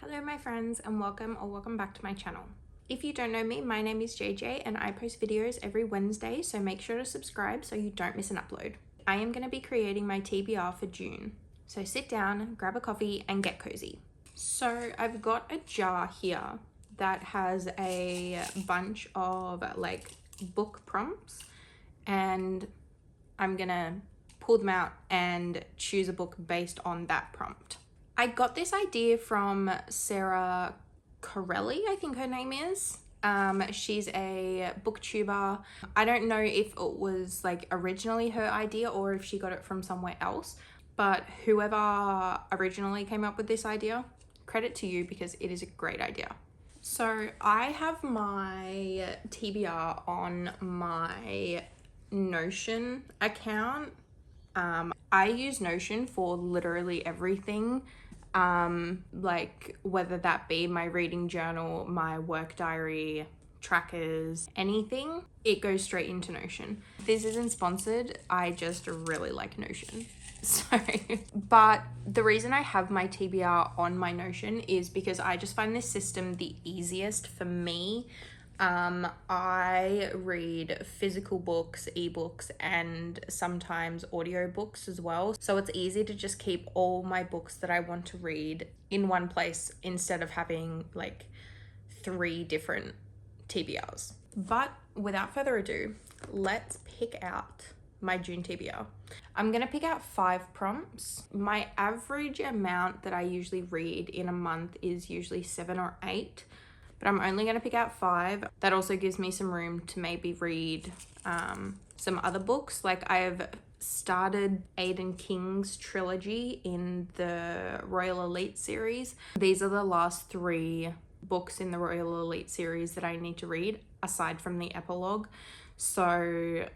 Hello my friends and welcome back to my channel. If you don't know me, my name is JJ and I post videos every Wednesday, so make sure to subscribe so you don't miss an upload. I am going to be creating my TBR for June, so sit down, grab a coffee and get cozy. So I've got a jar here that has a bunch of like book prompts and I'm gonna pull them out and choose a book based on that prompt. I got this idea from Sarah Corelli, I think her name is. She's a booktuber. I don't know if it was like originally her idea or if she got it from somewhere else, but whoever originally came up with this idea, credit to you because it is a great idea. So I have my TBR on my Notion account. I use Notion for literally everything, like whether that be my reading journal, my work diary, trackers, anything, it goes straight into Notion. This isn't sponsored, I just really like Notion. Sorry. But the reason I have my TBR on my Notion is because I just find this system the easiest for me. I read physical books, ebooks, and sometimes audiobooks as well. So it's easy to just keep all my books that I want to read in one place instead of having like 3 different TBRs. But without further ado, let's pick out my June TBR. I'm gonna pick out 5 prompts. My average amount that I usually read in a month is usually 7 or 8. But I'm only going to pick out 5. That also gives me some room to maybe read some other books. Like I've started Aidan King's trilogy in the Royal Elite series. These are the last 3 books in the Royal Elite series that I need to read aside from the epilogue. So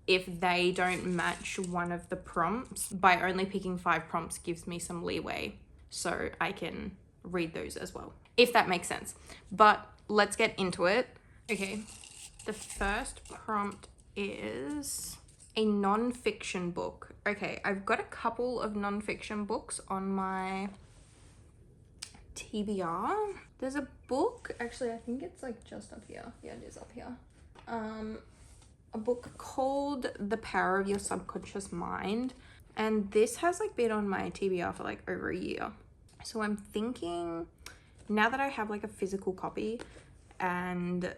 if they don't match one of the prompts, by only picking 5 prompts gives me some leeway so I can read those as well, if that makes sense. But let's get into it. Okay, the first prompt is a non-fiction book. Okay, I've got a couple of non-fiction books on my TBR. There's a book, actually I think it's like just up here. Yeah, it is up here. A book called The Power of Your Subconscious Mind, and this has like been on my TBR for like over a year. So I'm thinking, now that I have like a physical copy and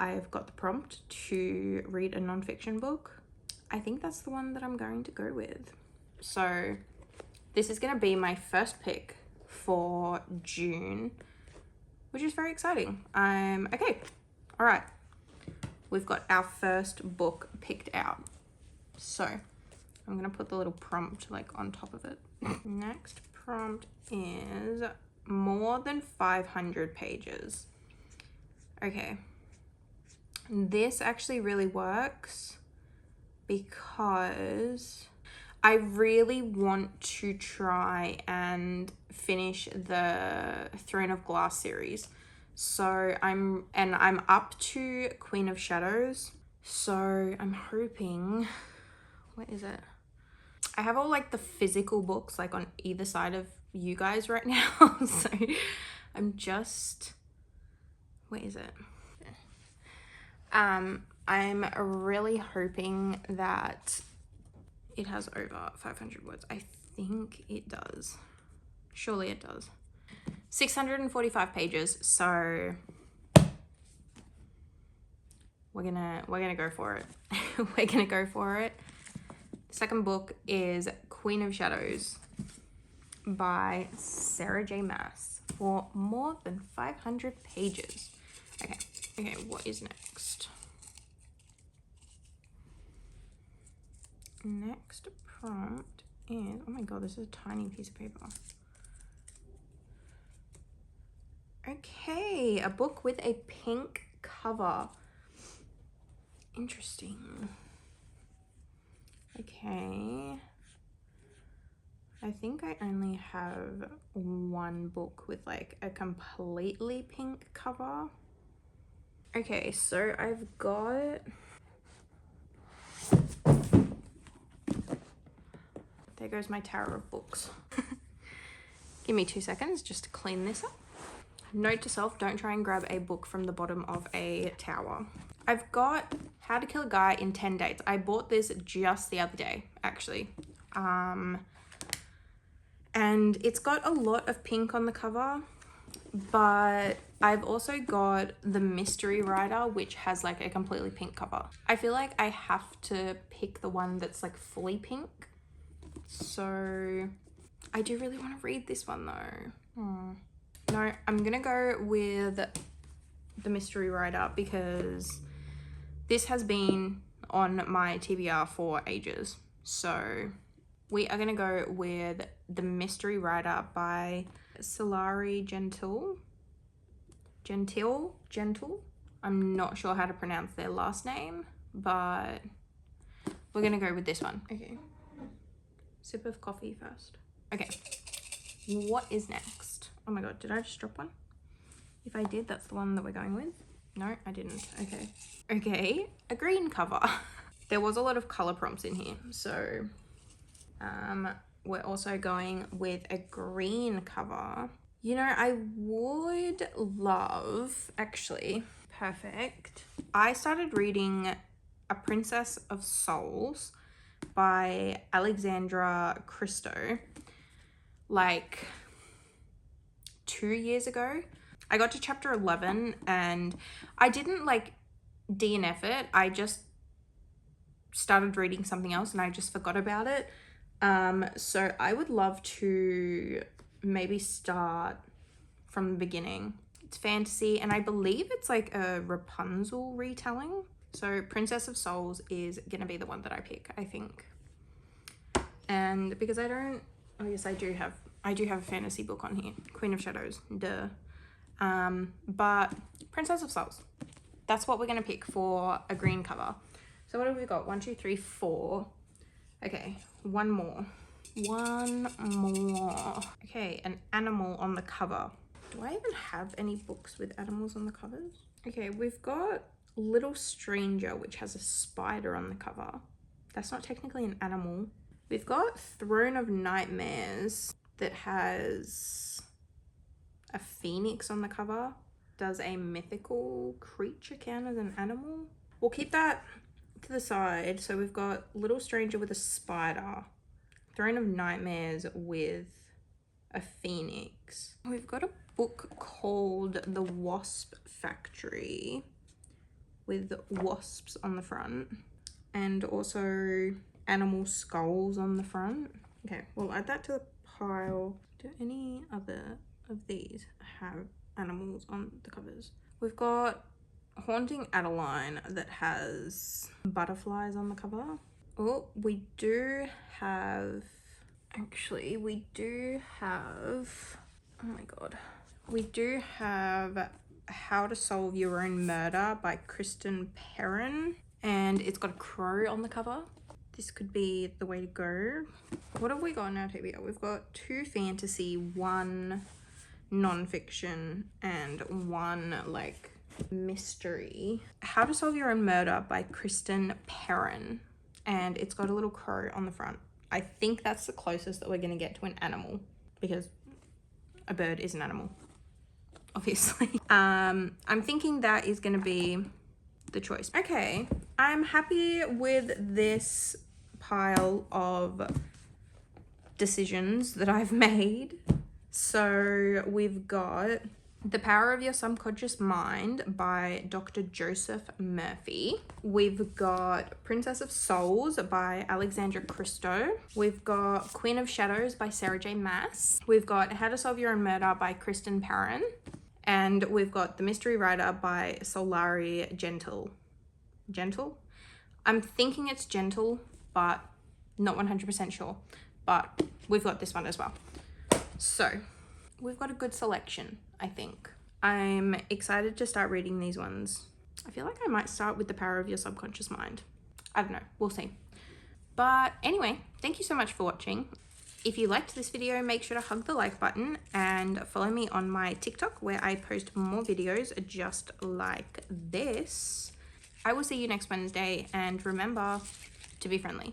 I've got the prompt to read a non-fiction book, I think that's the one that I'm going to go with. So this is going to be my first pick for June, which is very exciting. Okay, all right. We've got our first book picked out. So I'm going to put the little prompt like on top of it. Next prompt is more than 500 pages. Okay, this actually really works because I really want to try and finish the Throne of Glass series. So I'm up to Queen of Shadows. So I'm hoping, what is it? I have all like the physical books like on either side of you guys right now. So I'm just, where is it? I'm really hoping that it has over 500 words. I think it does. Surely it does. 645 pages. So we're gonna go for it. We're gonna go for it. Second book is Queen of Shadows by Sarah J. Maas for more than 500 pages. Okay, what is next? Next prompt is, oh my god, this is a tiny piece of paper. Okay, a book with a pink cover. Interesting. Okay, I think I only have one book with like a completely pink cover. Okay, so I've got, there goes my tower of books. Give me 2 seconds just to clean this up. Note to self, don't try and grab a book from the bottom of a tower. I've got How to Kill a Guy in 10 Dates. I bought this just the other day, actually. And it's got a lot of pink on the cover, but I've also got the mystery writer, which has like a completely pink cover. I feel like I have to pick the one that's like fully pink. So I do really want to read this one though. No, I'm gonna go with the mystery writer because this has been on my TBR for ages. So we are gonna go with the mystery writer by Solari Gentil. I'm not sure how to pronounce their last name, but we're gonna go with this one. Okay, sip of coffee first. Okay, what is next? Oh my god, did I just drop one? If I did, that's the one that we're going with. No, I didn't. Okay, a green cover. There was a lot of color prompts in here, so we're also going with a green cover. You know, I would love, actually, perfect. I started reading A Princess of Souls by Alexandra Christo like 2 years ago. I got to chapter 11 and I didn't like DNF it. I just started reading something else and I just forgot about it. So I would love to maybe start from the beginning. It's fantasy and I believe it's like a Rapunzel retelling. So Princess of Souls is gonna be the one that I pick, I think. And because I don't, oh yes, I do have a fantasy book on here, Queen of Shadows, duh. But Princess of Souls, that's what we're gonna pick for a green cover. So what have we got? 1, 2, 3, 4. Okay, one more. Okay, an animal on the cover. Do I even have any books with animals on the covers? Okay, we've got Little Stranger, which has a spider on the cover. That's not technically an animal. We've got Throne of Nightmares that has a phoenix on the cover. Does a mythical creature count as an animal? We'll keep that to the side. So we've got Little Stranger with a spider, Throne of Nightmares with a phoenix. We've got a book called The Wasp Factory with wasps on the front and also animal skulls on the front. Okay, we'll add that to the pile. Do any other of these have animals on the covers? We've got Haunting Adeline that has butterflies on the cover. Oh, we do have, actually, we do have, oh my god. We do have How to Solve Your Own Murder by Kristen Perrin. And it's got a crow on the cover. This could be the way to go. What have we got in our TBR? We've got 2 fantasy, 1 non-fiction, and 1 like mystery. How to Solve Your Own Murder by Kristen Perrin. And it's got a little crow on the front. I think that's the closest that we're gonna get to an animal because a bird is an animal, obviously. I'm thinking that is gonna be the choice. Okay, I'm happy with this pile of decisions that I've made. So we've got The Power of Your Subconscious Mind by Dr. Joseph Murphy. We've got Princess of Souls by Alexandra Christo. We've got Queen of Shadows by Sarah J. Maas. We've got How to Solve Your Own Murder by Kristen Perrin. And we've got The Mystery Writer by Solari Gentil. Gentle? I'm thinking it's Gentle, but not 100% sure. But we've got this one as well. So we've got a good selection, I think. I'm excited to start reading these ones. I feel like I might start with The Power of Your Subconscious Mind. I don't know, we'll see. But anyway, thank you so much for watching. If you liked this video, make sure to hug the like button and follow me on my TikTok where I post more videos just like this. I will see you next Wednesday and remember to be friendly.